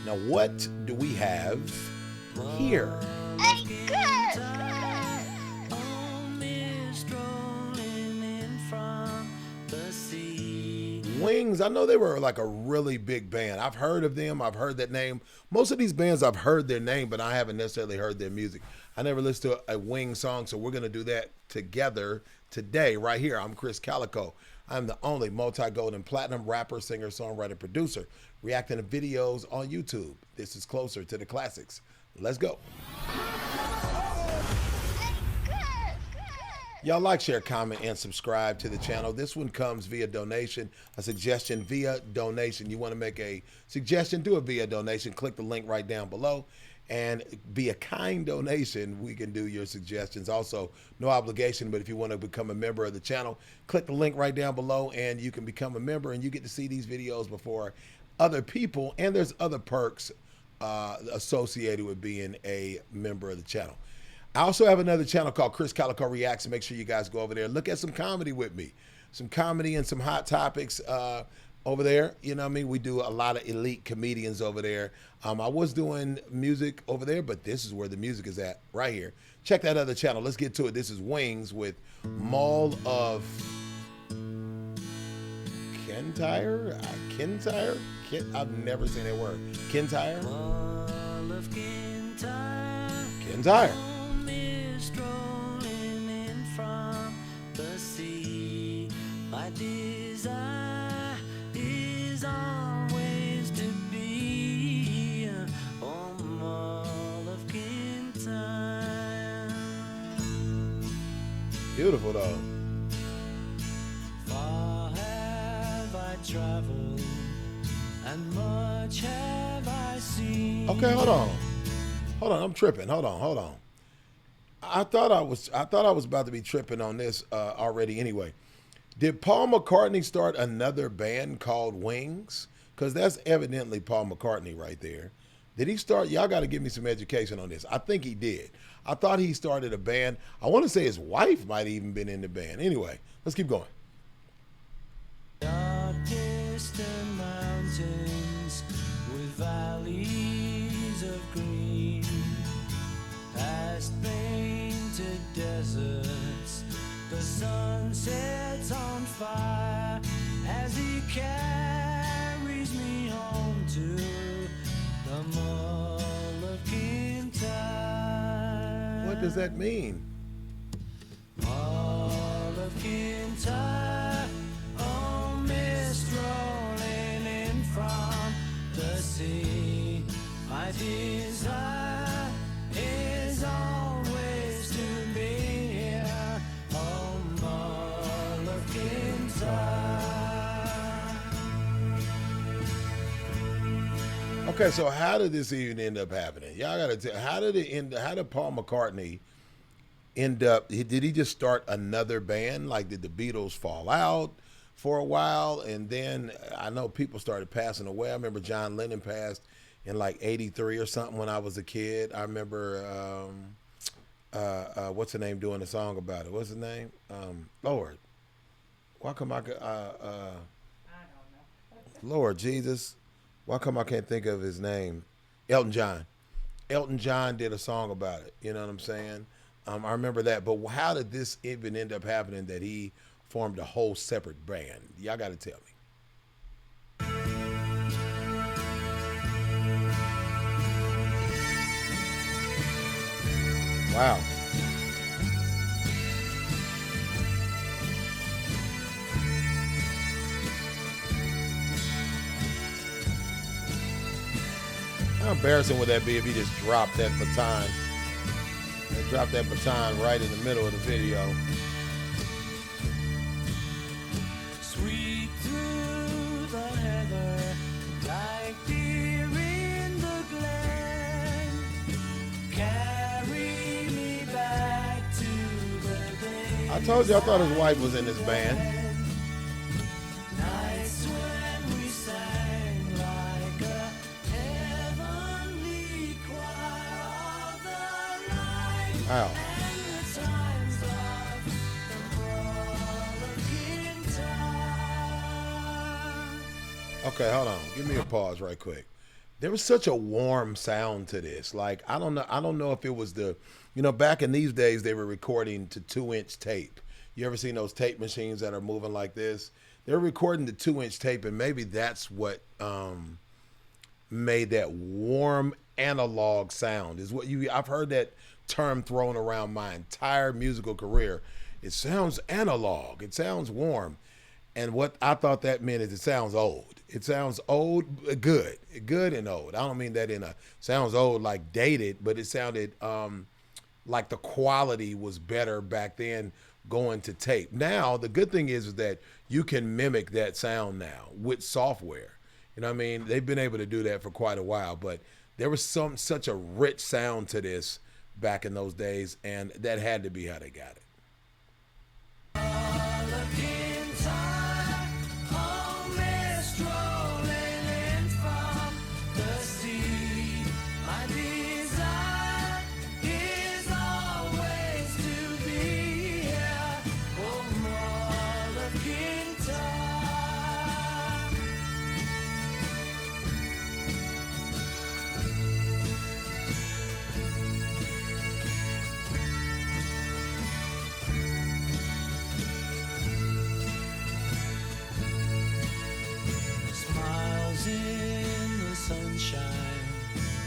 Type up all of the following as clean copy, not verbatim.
Now, what do we have here? Hey, Krizz! Wings, I know they were like a really big band. I've heard of them. I've heard that name. Most of these bands, I've heard their name, but I haven't necessarily heard their music. I never listened to a Wings song, so we're going to do that together today, right here. I'm Krizz Kaliko. I'm the only multi-gold and platinum rapper, singer, songwriter, producer, reacting to videos on YouTube. This is Closer to the Classics. Let's go. Y'all like, share, comment, and subscribe to the channel. This one comes via donation, a suggestion via donation. You want to make a suggestion, do it via donation. Click the link right down below. And be a kind donation, we can do your suggestions. Also, no obligation, but if you want to become a member of the channel, click the link right down below and you can become a member and you get to see these videos before other people. And there's other perks associated with being a member of the channel. I also have another channel called Krizz Kaliko Reacts. Make sure you guys go over there and look at some comedy with me. Some comedy and some hot topics over there. You know what I mean? We do a lot of elite comedians over there. I was doing music over there, but this is where the music is at, right here. Check that other channel. Let's get to it. This is Wings with Mull of Kintyre? Kintyre? I've never seen that word. Kintyre? Mull of Kintyre. Kintyre. Strolling in from the sea. My desire is always to be on Mull of Kintyre. Beautiful though. Far have I traveled, and much have I seen. Okay, hold on. Hold on, I'm tripping. Hold on. I thought I was about to be tripping on this already anyway. Did Paul McCartney start another band called Wings? Because that's evidently Paul McCartney right there. Did he start? Y'all got to give me some education on this. I think he did. I thought he started a band. I want to say his wife might have even been in the band. Anyway, let's keep going. Dark distant mountains with valleys of green, past painted deserts, the sun sets on fire as he carries me home to the Mull of Kintyre. What does that mean? Mull of Kintyre, oh, mist rolling in from the sea. My desire is always to be here, oh, Mull of Kintyre. Okay, so how did this even end up happening? Y'all gotta tell. How did it end? How did Paul McCartney end up? Did he just start another band? Like, did the Beatles fall out for a while, and then I know people started passing away? I remember John Lennon passed in like '83 or something when I was a kid. I remember what's the name doing a song about it? What's his name? Lord, why come I don't know. Lord Jesus. Why come I can't think of his name? Elton John. Elton John did a song about it. You know what I'm saying? I remember that. But how did this even end up happening that he formed a whole separate band? Y'all got to tell me. Wow. How embarrassing would that be if he just dropped that baton? They dropped that baton right in the middle of the video. Sweep through the heather like deer in the glen. Carry me back to the day. I told you I thought his wife was in this band. Nights when we sang like a heavenly choir of the light. Wow. And the times of the Mull of Kintyre. Okay, hold on. Give me a pause right quick. There was such a warm sound to this. Like I don't know if it was the, back in these days they were recording to 2 inch tape. You ever seen those tape machines that are moving like this? They're recording to 2 inch tape, and maybe that's what made that warm analog sound. Is what you I've heard that term thrown around my entire musical career. It sounds analog. It sounds warm. And what I thought that meant is it sounds old. It sounds old, good and old. I don't mean that in a sounds old like dated, but it sounded like the quality was better back then going to tape. Now the good thing is that you can mimic that sound now with software. You know what I mean? They've been able to do that for quite a while, but there was such a rich sound to this back in those days, and that had to be how they got it. Smiles in the sunshine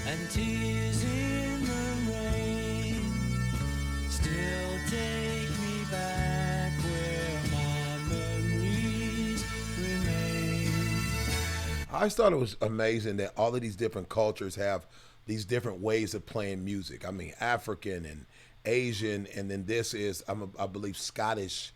and tears in the rain still take me back where my memories remain. I just thought it was amazing that all of these different cultures have these different ways of playing music. I mean, African and Asian, and then this is, I believe, Scottish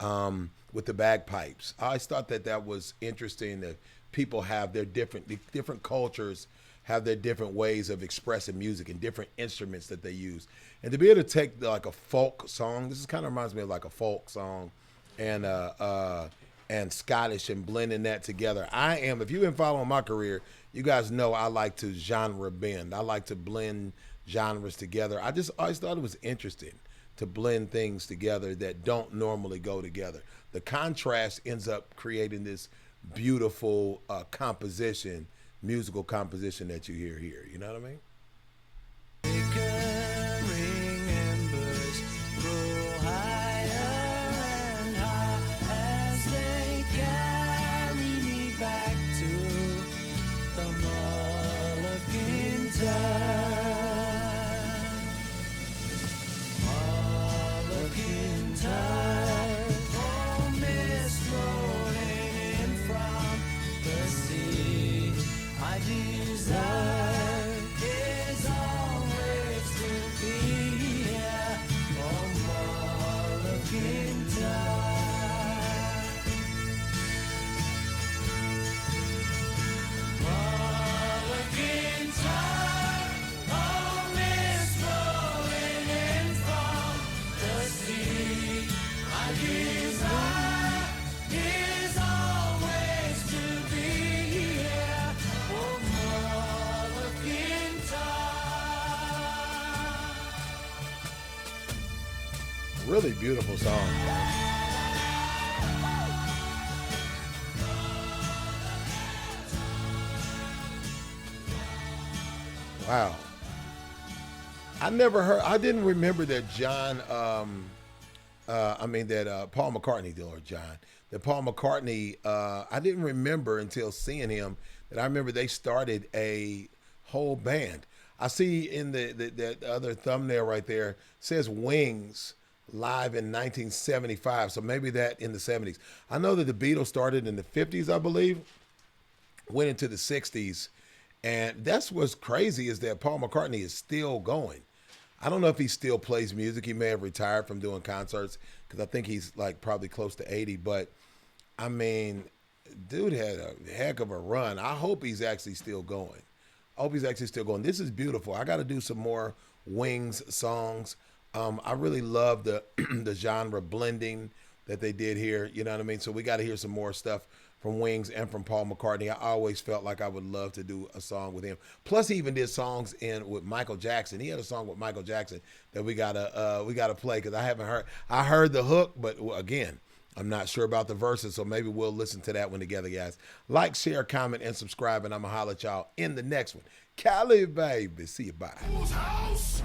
with the bagpipes. I always thought that that was interesting that people have the different cultures have their different ways of expressing music and different instruments that they use. And to be able to take like a folk song, this is kind of reminds me of like a folk song, and Scottish and blending that together. If you've been following my career, you guys know I like to genre bend. I like to blend genres together. I always thought it was interesting to blend things together that don't normally go together. The contrast ends up creating this beautiful musical composition that you hear here. You know what I mean? Flickering embers grow higher and higher as they carry me back to the Mull of Kintyre. Mull of Kintyre, oh mist rolling in from the sea. My desire is always to be here, oh Mull of Kintyre. Mull of Kintyre, oh mist rolling in from the sea. My desire is always to be here, oh Mull of Kintyre. Really beautiful song. Man. Wow. I didn't remember that Paul McCartney did, or John, that Paul McCartney, I didn't remember until seeing him that I remember they started a whole band. I see in the other thumbnail right there says Wings live in 1975. So maybe that in the 70s. I know that the Beatles started in the 50s, I believe, went into the 60s. And that's what's crazy is that Paul McCartney is still going. I don't know if he still plays music. He may have retired from doing concerts because I think he's like probably close to 80. But I mean, dude had a heck of a run. I hope he's actually still going. I hope he's actually still going. This is beautiful. I got to do some more Wings songs. I really love the the genre blending that they did here. You know what I mean? So we got to hear some more stuff from Wings and from Paul McCartney. I always felt like I would love to do a song with him. Plus, he even did songs with Michael Jackson. He had a song with Michael Jackson that we gotta play because I haven't heard. I heard the hook, but again, I'm not sure about the verses, so maybe we'll listen to that one together, guys. Like, share, comment, and subscribe, and I'm going to holler at y'all in the next one. Cali, baby. See you, bye. Whose house?